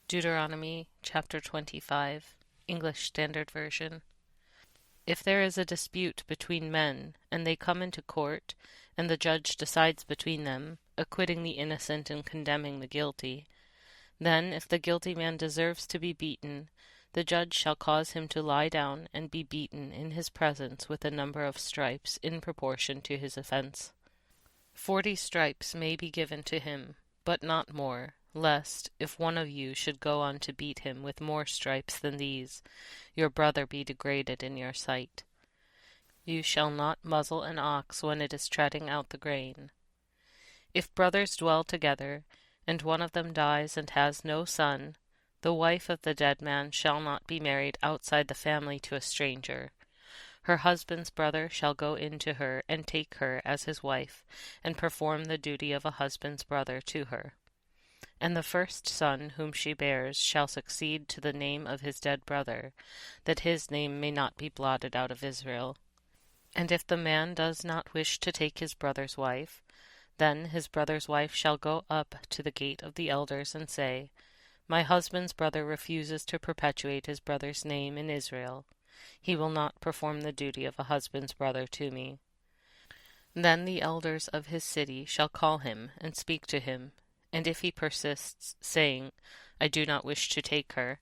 Deuteronomy chapter 25, English Standard Version. If there is a dispute between men, and they come into court, and the judge decides between them, acquitting the innocent and condemning the guilty, then if the guilty man deserves to be beaten, the judge shall cause him to lie down and be beaten in his presence with a number of stripes in proportion to his offense. 40 stripes may be given to him, but not more, lest, if one of you should go on to beat him with more stripes than these, your brother be degraded in your sight. You shall not muzzle an ox when it is treading out the grain. If brothers dwell together, and one of them dies and has no son, the wife of the dead man shall not be married outside the family to a stranger. Her husband's brother shall go in to her and take her as his wife, and perform the duty of a husband's brother to her. And the first son whom she bears shall succeed to the name of his dead brother, that his name may not be blotted out of Israel. And if the man does not wish to take his brother's wife, then his brother's wife shall go up to the gate of the elders and say, My husband's brother refuses to perpetuate his brother's name in Israel. He will not perform the duty of a husband's brother to me. Then the elders of his city shall call him and speak to him, and if he persists, saying, I do not wish to take her,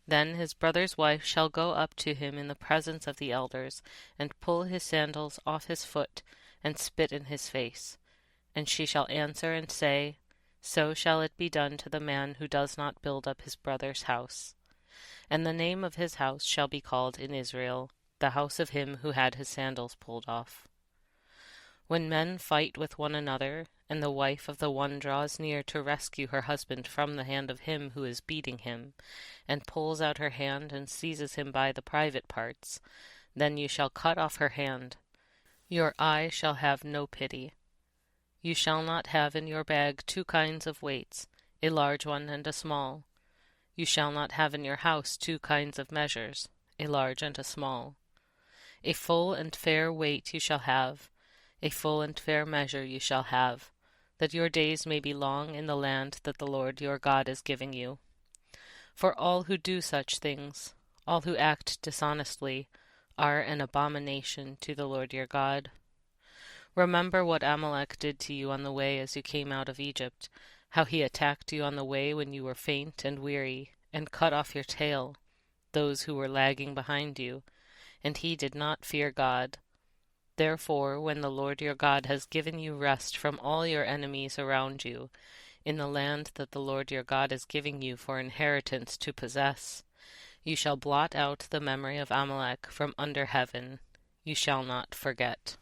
then his brother's wife shall go up to him in the presence of the elders, and pull his sandals off his foot, and spit in his face. And she shall answer and say, So shall it be done to the man who does not build up his brother's house. And the name of his house shall be called in Israel, the house of him who had his sandals pulled off. When men fight with one another, and the wife of the one draws near to rescue her husband from the hand of him who is beating him, and pulls out her hand and seizes him by the private parts, then you shall cut off her hand. Your eye shall have no pity. You shall not have in your bag 2 kinds of weights, a large one and a small. You shall not have in your house 2 kinds of measures, a large and a small. A full and fair weight you shall have, a full and fair measure you shall have, that your days may be long in the land that the Lord your God is giving you. For all who do such things, all who act dishonestly, are an abomination to the Lord your God. Remember what Amalek did to you on the way as you came out of Egypt, how he attacked you on the way when you were faint and weary, and cut off your tail, those who were lagging behind you, and he did not fear God. Therefore, when the Lord your God has given you rest from all your enemies around you, in the land that the Lord your God is giving you for inheritance to possess, you shall blot out the memory of Amalek from under heaven. You shall not forget.